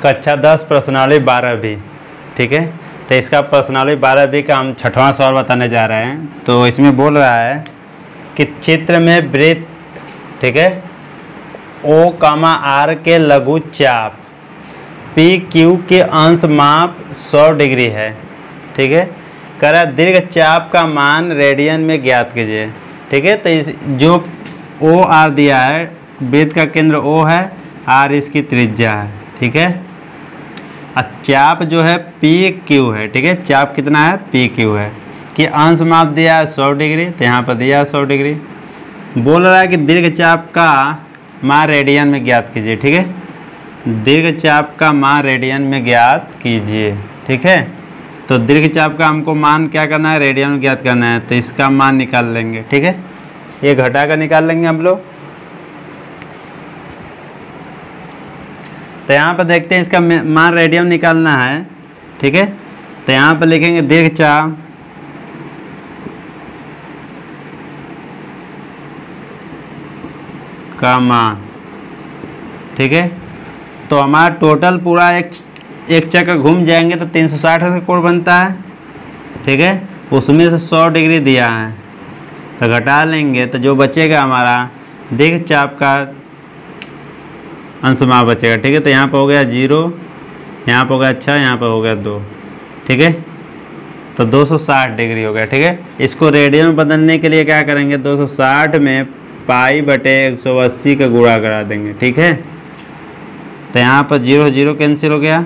कक्षा 10 प्रश्नावली 12B। ठीक है, तो इसका प्रश्नावली 12B का हम 6वां सवाल बताने जा रहे हैं। तो इसमें बोल रहा है कि चित्र में वृत्त, ठीक है, O, R के लघु चाप PQ के अंश माप 100 डिग्री है। ठीक है, कह रहा है दीर्घ चाप का मान रेडियन में ज्ञात कीजिए। ठीक है, तो इस जो OR दिया है, वृत्त का केंद्र O है, R इसकी त्रिज्या है। ठीक है, और चाप जो है PQ है। ठीक है, चाप कितना है, PQ है, कि अंश माप दिया है 100 डिग्री, तो यहाँ पर दिया है 100 डिग्री। बोल रहा है कि दीर्घ चाप का मान रेडियन में ज्ञात कीजिए। ठीक है, दीर्घ चाप का मान रेडियन में ज्ञात कीजिए। ठीक है, तो दीर्घ चाप का हमको मान क्या करना है, रेडियन में ज्ञात करना है, तो इसका मान निकाल लेंगे। ठीक है, ये घटा कर निकाल लेंगे हम लोग। तो यहाँ पर देखते हैं इसका मान रेडियन निकालना है। ठीक है, तो यहाँ पर लिखेंगे दीर्घ चाप का मान। ठीक है, तो हमारा टोटल पूरा एक चक्कर घूम जाएंगे तो 360 का कोण बनता है। ठीक है, उसमें से 100 डिग्री दिया है, तो घटा लेंगे तो जो बचेगा हमारा दीर्घ चाप का अंश माप बचेगा। ठीक है, तो यहाँ पर हो गया 0, यहाँ पर हो गया 6, यहाँ पर हो गया 2। ठीक है, तो 260 डिग्री हो गया। ठीक है, इसको रेडियन में बदलने के लिए क्या करेंगे, 260 में π/180 का गुणा करा देंगे। ठीक है, तो यहाँ पर 0 0 कैंसिल हो गया,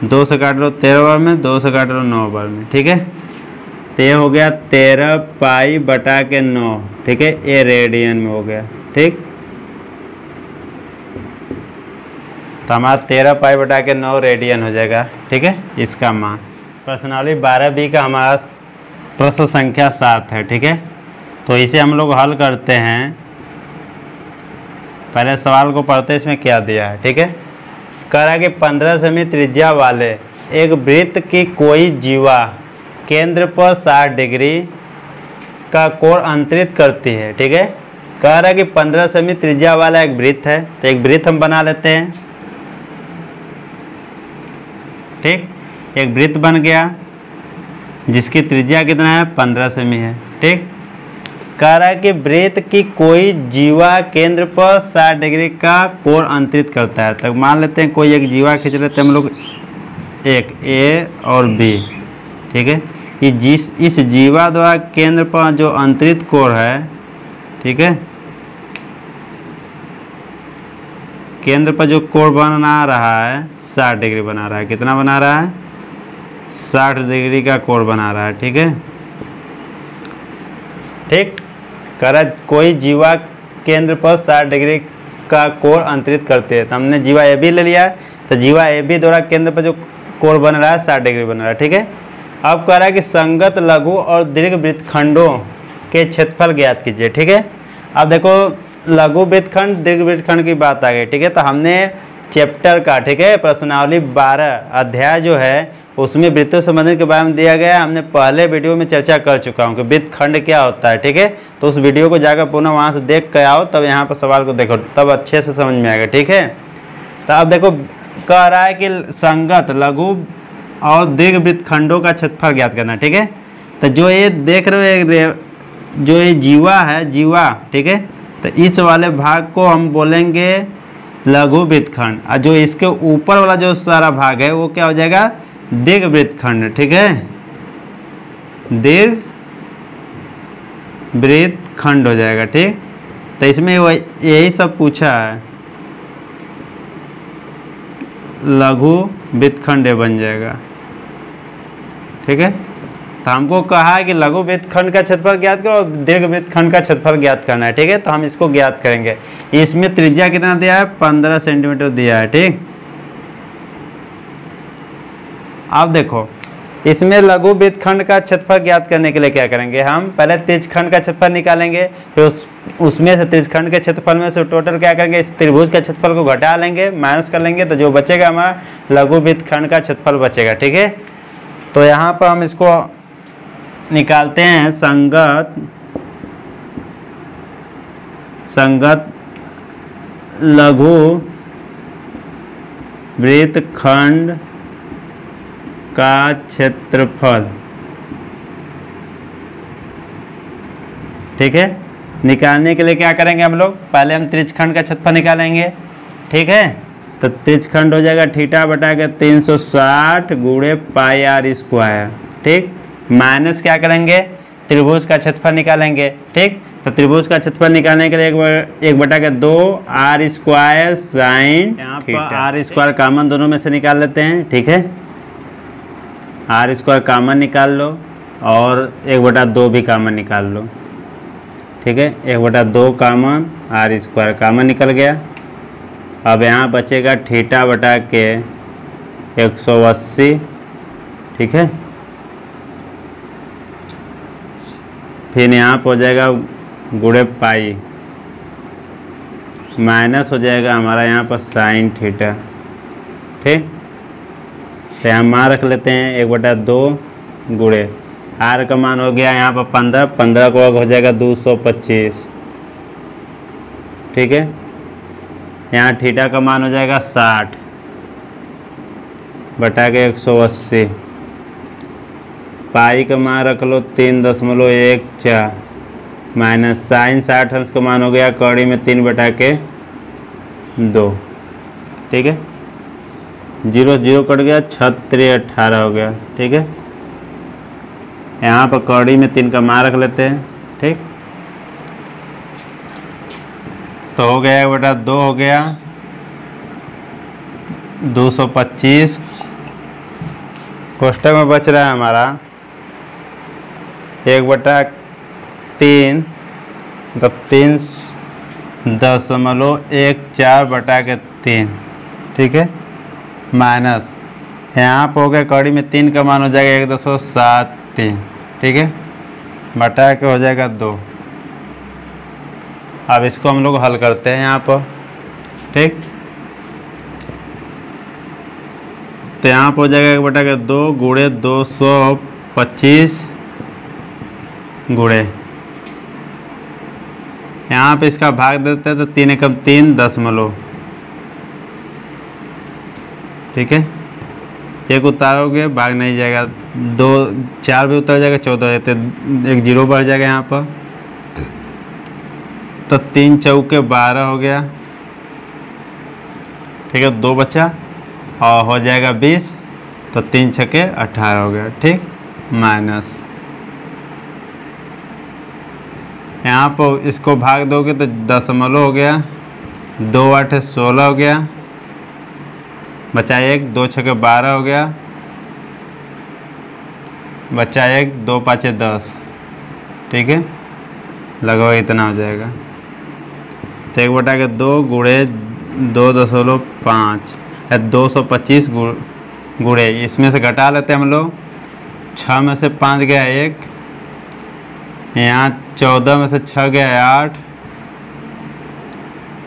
2 से काट लो 13 बार में, 2 से काट लो 9 बार में। ठीक है, तो ये हो गया 13 π/9। ठीक है, ये रेडियन में हो गया। ठीक, तो हमारा 13 π/9 रेडियन हो जाएगा। ठीक है, इसका मान। प्रश्नावली 12B का हमारा प्रश्न संख्या 7 है। ठीक है, तो इसे हम लोग हल करते हैं। पहले सवाल को पढ़ते हैं, इसमें क्या दिया है। ठीक है, कह रहा है कि 15 सेमी त्रिज्या वाले एक वृत्त की कोई जीवा केंद्र पर 60 डिग्री का कोण अंतरित करती है। ठीक है, कह रहा है कि 15 सेमी त्रिज्या वाला एक वृत्त है, तो एक वृत्त हम बना लेते हैं। ठीक, एक वृत्त बन गया जिसकी त्रिज्या कितना है, 15 सेमी है। ठीक, कह रहा है कि वृत्त की कोई जीवा केंद्र पर 60 डिग्री का कोण अंतरित करता है। तो मान लेते हैं कोई एक जीवा खींच लेते हैं हम लोग, एक A और B। ठीक है, ये इस जीवा द्वारा केंद्र पर जो अंतरित कोण है, ठीक है, केंद्र पर जो कोण बना रहा है 60 डिग्री बना रहा है। कितना बना रहा है, 60 डिग्री का कोण बना रहा है। ठीक है, ठीक, कह रहा कोई जीवा केंद्र पर 60 डिग्री का कोण अंतरित करते हैं। तो हमने जीवा AB ले लिया है, तो जीवा AB द्वारा केंद्र पर जो कोण बन रहा है 60 डिग्री बन रहा है। ठीक है, अब कह रहा है कि संगत लघु और दीर्घ वृत्तखंडों के क्षेत्रफल ज्ञात कीजिए। ठीक है, अब देखो लघु वृत्तखंड दीर्घ वृत्तखंड की बात आ गई। ठीक है, तो हमने चैप्टर का, ठीक है, प्रश्नावली 12 अध्याय जो है उसमें वृत्तों संबंधित के बारे में दिया गया है। हमने पहले वीडियो में चर्चा कर चुका हूँ कि वृत्तखंड क्या होता है। ठीक है, तो उस वीडियो को जाकर पुनः वहाँ से देख कर आओ, तब यहाँ पर सवाल को देखो, तब अच्छे से समझ में आएगा। ठीक है, तो अब देखो कह रहा है कि संगत लघु और दीर्घ वृत्तखंडों का क्षेत्रफल ज्ञात करना। ठीक है, तो जो ये देख रहे हो, जो ये जीवा है, जीवा, ठीक है, तो इस वाले भाग को हम बोलेंगे लघु वृत्तखंड, और जो इसके ऊपर वाला जो सारा भाग है वो क्या हो जाएगा, दीर्घ वृत्तखंड। ठीक है, दीर्घ वृत्तखंड हो जाएगा। ठीक, तो इसमें यही सब पूछा है, लघु वृत्तखंड बन जाएगा। ठीक है, तो हमको कहा है कि लघु वृत्तखंड का क्षेत्रफल ज्ञात करो और दीर्घ वृत्तखंड का क्षेत्रफल ज्ञात करना है। ठीक है, तो हम इसको ज्ञात करेंगे। इसमें त्रिज्या कितना दिया है, 15 सेंटीमीटर दिया है। ठीक, अब देखो इसमें लघु वृत्तखंड का क्षेत्रफल ज्ञात करने के लिए क्या करेंगे, हम पहले त्रिज्यखंड का क्षेत्रफल निकालेंगे, फिर उसमें से त्रिज्यखंड के क्षेत्रफल में से टोटल क्या करेंगे, इस त्रिभुज के क्षेत्रफल को घटा लेंगे, माइनस कर लेंगे, तो जो बचेगा हमारा लघु वृत्तखंड का क्षेत्रफल बचेगा। ठीक है, तो यहाँ पर हम इसको निकालते हैं। संगत लघु वृत्तखंड का क्षेत्रफल, ठीक है। निकालने के लिए क्या करेंगे हम लोग, पहले हम त्रिज्यखंड का क्षेत्रफल निकालेंगे, ठीक है। तो त्रिज्यखंड हो जाएगा थीटा बटा के 360 गुणे पाई आर स्क्वायर, ठीक। माइनस क्या करेंगे, त्रिभुज का क्षेत्रफल निकालेंगे, ठीक। तो त्रिभुज का क्षेत्रफल निकालने के लिए एक बटा के 2 आर स्क्वायर साइन, यहाँ पर आर स्क्वायर कॉमन दोनों में से निकाल लेते हैं, ठीक है। आर स्क्वायर कॉमन निकाल लो और 1/2 भी कॉमन निकाल लो, ठीक है। 1/2 कॉमन, आर स्क्वायर कॉमन निकल गया। अब यहाँ बचेगा थीटा बटा के 180, ठीक है। फिर यहाँ पर हो जाएगा गुणे पाई, माइनस हो जाएगा हमारा यहाँ पर साइन थीटा, ठीक। तो यहाँ मान रख लेते हैं 1/2 गुणे आर का मान हो गया यहाँ पर 15, 15 को हो जाएगा 225, ठीक है। यहाँ थीटा का मान हो जाएगा 60 बटा के 180, पाई का मान रख लो 3.14 माइनस साइन 60 अंश का मान हो गया कौड़ी में 3 बटा के 2, ठीक है। 0 0 कट गया, 36 18 हो गया, ठीक है। यहाँ पर कौड़ी में 3 का मान रख लेते हैं, ठीक। तो हो गया 1/2 हो गया 225, कोष्टक में बच रहा है हमारा 1/3, मतलब 3.14 बटा के 3, ठीक है। माइनस यहाँ पर हो गया कौड़ी में 3 का मान हो जाएगा 1.73, ठीक है, बटा के हो जाएगा 2। अब इसको हम लोग हल करते हैं यहाँ पर, ठीक। तो यहाँ पर हो जाएगा 1/2 गुणे 225 गुणे, यहाँ पे इसका भाग देते हैं तो 3 एकम 3 दशमलव, ठीक है। एक उतारोगे भाग नहीं जाएगा, 2 4 भी उतर जाएगा 14 जाते, एक 0 बढ़ जाएगा यहाँ पर। तो 3 चौके 12 हो गया, ठीक है। 2 बचा और हो जाएगा 20, तो 3 छक्के 18 हो गया, ठीक। माइनस यहाँ पर इसको भाग दोगे तो दशमलव हो गया, 2 8 16 हो गया, बचा 1, 2 छक्के 12 हो गया, बचा 1, 2 5 10, ठीक है। लगभग इतना हो जाएगा। तो 1/2 गुणे 2.5 या 225 गुणे, इसमें से घटा लेते हैं हम लोग। 6 में से 5 गया 1, यहाँ 14 में से 6 गया 8,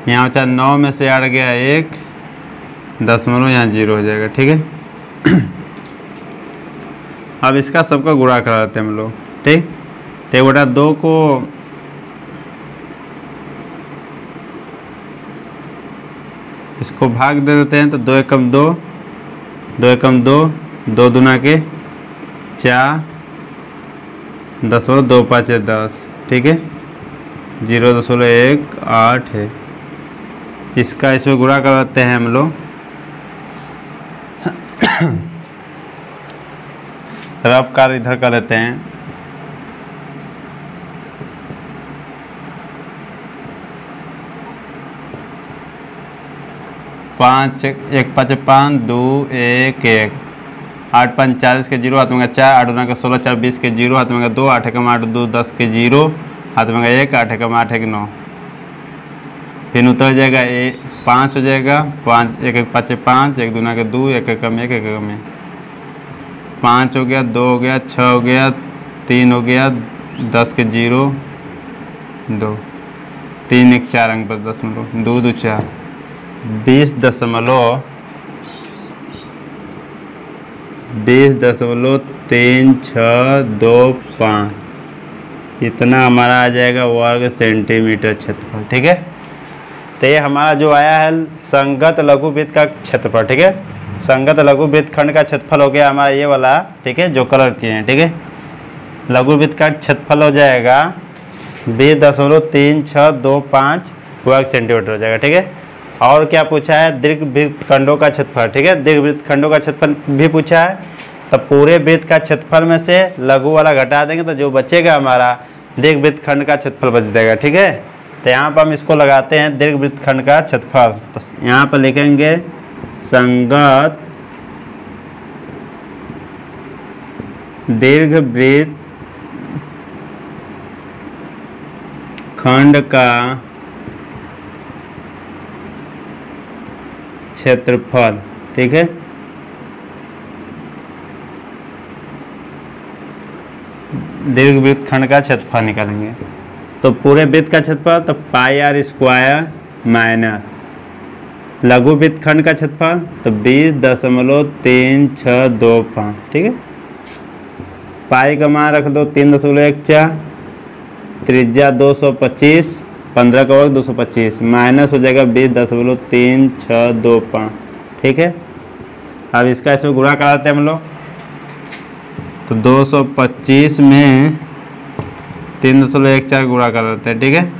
यहाँ बचा 9 में से 8 गया 1, दशमलव यहाँ 0 हो जाएगा, ठीक है। अब इसका सबका गुणा करा देते हैं हम लोग, ठीक। तो 1/2 को इसको भाग दे देते हैं, तो 2 एकम 2, 2 एकम 2, 2 दूना के 4, 2 5 10, ठीक है। 0.18 है। इसका इसमें गुणा करवाते हैं हम लोग। रफ कार इधर कर लेते हैं। 5 1 5 5 2 1 1, 8 5 40 के 0, हाथ में 4, 8 9 के 16, 4 20 के 0, हाथ में 2, 8 एकम 8 2 10 के 0, हाथ में 1, 8 एकम 8 1 9। फिर उतर जाएगा 5 हो जाएगा, 5 1 1 5 5, 1 दूना के 2, 1 एकम 1 1 एकम 5 हो गया, 2 हो गया, 6 हो गया, 3 हो गया, 10 के 0 2, 3 1 4 अंक पर दशमलव 2 2 4, 20.3625 इतना हमारा आ जाएगा वर्ग सेंटीमीटर क्षेत्रफल, ठीक है। तो तो ये हमारा जो आया है संगत लघु वृत्त का क्षेत्रफल, ठीक है। संगत लघु वृत्त खंड का क्षेत्रफल हो गया हमारा ये वाला, ठीक है, जो कलर किए हैं, ठीक है। लघु वृत्त का क्षेत्रफल हो जाएगा 20.3625 वर्ग सेंटीमीटर हो जाएगा, ठीक है। और क्या पूछा है, दीर्घ वृत्त खंडों का क्षेत्रफल, ठीक है। दीर्घ वृत्त खंडों का क्षेत्रफल भी पूछा है। तो पूरे वृत्त का क्षेत्रफल में से लघु वाला घटा देंगे तो जो बचेगा हमारा दीर्घ वृत्त खंड का क्षेत्रफल बच जाएगा, ठीक है। तो यहाँ पर हम इसको लगाते हैं दीर्घ वृत्त खंड का क्षेत्रफल। तो यहाँ पर लिखेंगे संगत दीर्घ वृत्त खंड का क्षेत्रफल, ठीक है। दीर्घ वृत्त खंड का क्षेत्रफल निकालेंगे तो पूरे वृत्त का क्षेत्रफल तो पाई आर स्क्वायर माइनस लघु वृत्त खंड का क्षेत्रफल तो 20.3625, ठीक है। पाई का मान रख दो 3.14, त्रिज्या 225, 15 का वर्ग 225 माइनस हो जाएगा 20.3625, ठीक है। अब इसका इसमें गुणा कराते हैं हम लोग तो 225 में 3.14 गुणा कर देते हैं, ठीक है।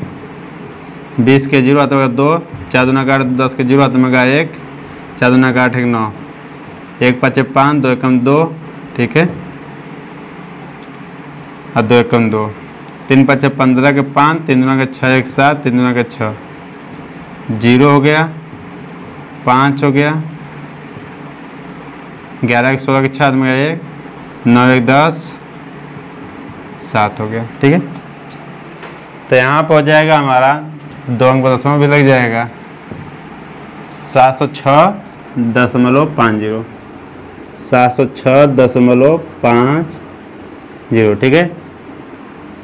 20 के 0 आता होगा 2, 4 दूना का 10 के 0 आता होगा 1, 4 दूना का 8 9, 1 5 5, 2 एकम 2, ठीक है, और 2 एकम 2, 3 5 15 के 5, 3 दूना का 6 1 7, 3 दूना का 6, 0 हो गया, 5 हो गया, 11 के 16 के 6 में 1, 9 1 10, 7 हो गया, ठीक है। तो यहाँ पर हो जाएगा हमारा 2 अंक का दशमलव भी लग जाएगा 706.50, 706.50, ठीक है।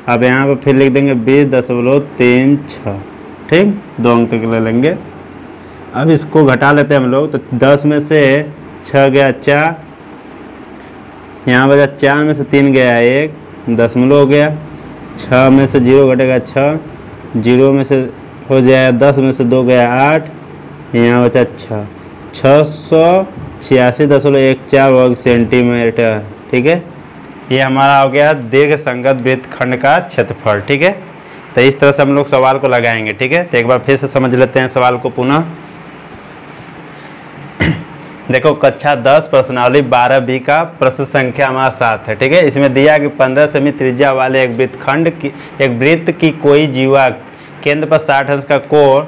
अब यहाँ पर फिर लिख देंगे 20.36, ठीक, 2 अंक तक ले लेंगे। अब इसको घटा लेते हैं हम लोग तो 10 में से 6 गया 4, यहाँ बचा 4 में से 3 गया 1, दशमलव हो गया, 6 में से 0 घटेगा 6, 0 में से हो जाएगा 10 में से 2 गया 8, यहाँ बचा 6, 686.14 वर्ग सेंटीमीटर, ठीक है। ये हमारा हो गया दीर्घ संगत वृत्त खंड का क्षेत्रफल, ठीक है। तो इस तरह से हम लोग सवाल को लगाएंगे, ठीक है। तो एक बार फिर से समझ लेते हैं सवाल को पुनः। देखो कक्षा 10 प्रश्नावली 12B का प्रश्न संख्या हमारा 7 है, ठीक है। इसमें दिया कि 15 सेमी त्रिज्या वाले एक वृत्तखंड की एक वृत्त की कोई जीवा केंद्र पर 60 अंश का कोण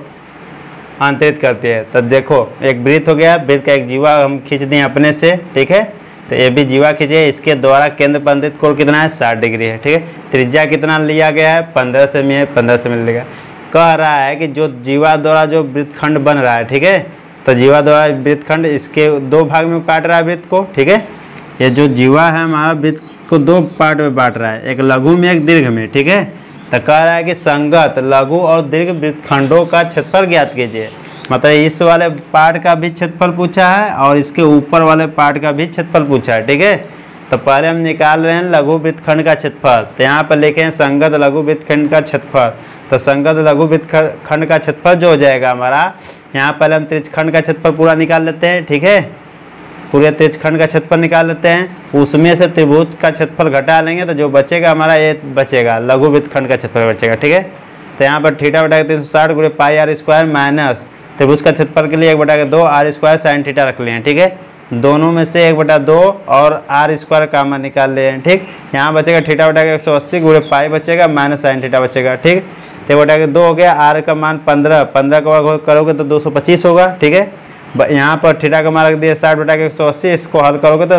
अंतरित करती है। तो देखो एक वृत्त हो गया, वृत्त का एक जीवा हम खींच दिए अपने से, ठीक है। तो ये भी जीवा खींचे, इसके द्वारा केंद्र पर अंतरित कोण कितना है 60 डिग्री है, ठीक है। त्रिज्या कितना लिया गया है 15 सेमी है, 15 सेमी लिया कह रहा है कि जो जीवा द्वारा जो वृत्तखंड बन रहा है, ठीक है। तो जीवा द्वारा वृत्तखंड इसके 2 भाग में काट रहा है वृत्त को, ठीक है। ये जो जीवा है हमारा वृत्त को 2 पार्ट में बांट रहा है, एक लघु में एक दीर्घ में, ठीक है। तो कह रहा है कि संगत लघु और दीर्घ वृत्तखंडों का क्षेत्रफल ज्ञात कीजिए। मतलब इस वाले पार्ट का भी क्षेत्रफल पूछा है और इसके ऊपर वाले पार्ट का भी क्षेत्रफल पूछा है, ठीक है। तो पहले हम निकाल रहे हैं लघु वृत्तखंड का क्षेत्रफल। तो यहाँ पर लिखे हैं संगत लघु वृत्तखंड का क्षेत्रफल। तो संगत लघु वृत्तखंड का क्षेत्रफल जो हो जाएगा हमारा, यहाँ पहले हम त्रिज्यखंड का क्षेत्रफल पूरा निकाल लेते हैं, ठीक है। पूरे त्रिज्यखंड का क्षेत्रफल निकाल लेते हैं, उसमें से त्रिभुज का क्षेत्रफल घटा लेंगे तो जो बचेगा हमारा ये बचेगा लघु वृत्तखंड का क्षेत्रफल बचेगा, ठीक है। तो यहाँ पर थीटा बटा 360 गुणे पाई आर स्क्वायर माइनस त्रिभुज का क्षेत्रफल के लिए 1/2 आर स्क्वायर साइन थीटा रख लिए हैं, ठीक है। दोनों में से 1/2 और आर स्क्वायर कॉमन निकाल लिए हैं, ठीक। यहाँ बचेगा थीटा बटा 180 गुणे पाई बचेगा माइनस साइन थीटा बचेगा, ठीक। तो 1/2 हो गया, आर का मान 15 का वर्ग करोगे तो 225 होगा, ठीक है। यहाँ पर थीटा का मान रख दिया 60/180, इसको हल करोगे तो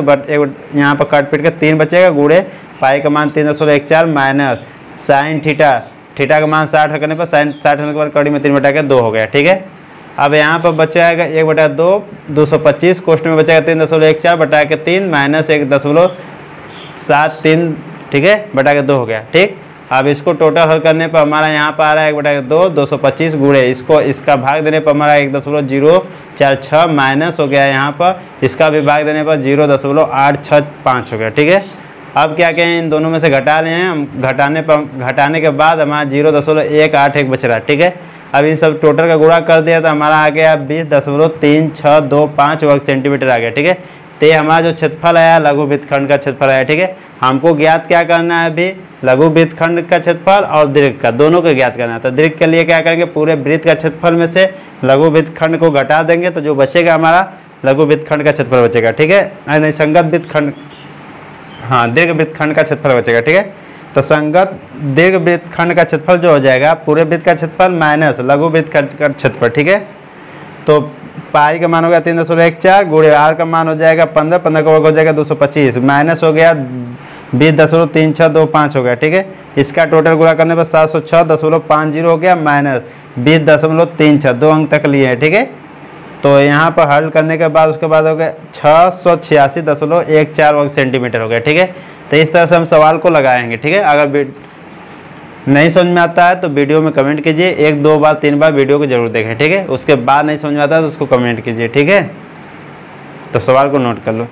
यहाँ पर काट पीट के 3 बचेगा गुणे पाई का मान 3.14 माइनस साइन थीटा का मान 60 रखने पर साइन 60 होने के बाद कड़ी में 3/2 हो गया, ठीक है। अब यहाँ पर बचाएगा 1/2 225, कोष्ठ में बचेगा 3.14 बटा के 3 माइनस 1.73, ठीक है, बटा के 2 हो गया, ठीक। अब इसको टोटल हल करने पर हमारा यहाँ पर आ रहा है 1/2 225 गुणे इसको इसका भाग देने पर हमारा 1.046 माइनस हो गया, यहाँ पर इसका भी भाग देने पर 0.865 हो गया, ठीक है। अब क्या कहें इन दोनों में से घटा रहे हैं हम, घटाने के बाद हमारा 0.181 बच रहा है, ठीक है। अब इन सब टोटल का गुणा कर दिया तो हमारा आ गया 20.3625 वर्ग सेंटीमीटर आ गया। ठीक है, तो ये हमारा जो क्षेत्रफल आया लघु वृत्तखंड का क्षेत्रफल आया। ठीक है, हमको ज्ञात क्या करना है अभी, लघु वृत्तखंड का क्षेत्रफल और दीर्घ का, दोनों को ज्ञात करना है। तो दीर्घ के लिए क्या करेंगे, पूरे वृत्त का क्षेत्रफल में से लघु वृत्तखंड को घटा देंगे तो जो बचेगा हमारा लघु वृत्तखंड का क्षेत्रफल बचेगा। ठीक है, नहीं संगत वृत्तखंड, हाँ दीर्घ वृत्तखंड का क्षेत्रफल बचेगा। ठीक है, तो संगत दीर्घ वृत्तखंड का क्षेत्रफल जो हो जाएगा पूरे वृत्त का क्षेत्रफल माइनस लघु वृत्तखंड का क्षेत्रफल। ठीक है, तो पाई का मान हो गया 3.14 गुणे आर का मान हो जाएगा 15, 15 का वर्ग हो जाएगा 225, माइनस हो गया 20.3625 हो गया। ठीक है, इसका टोटल गुणा करने पर 706.50 हो गया, माइनस 20.36, 2 अंक तक लिए हैं। ठीक है, तो यहाँ पर हल करने के बाद उसके बाद हो गया 686.14 वर्ग सेंटीमीटर हो गया। ठीक है, तो इस तरह से हम सवाल को लगाएंगे। ठीक है, अगर नहीं समझ में आता है तो वीडियो में कमेंट कीजिए, 1, 2 बार 3 बार वीडियो को जरूर देखें। ठीक है, उसके बाद नहीं समझ में आता है तो उसको कमेंट कीजिए। ठीक है, तो सवाल को नोट कर लो।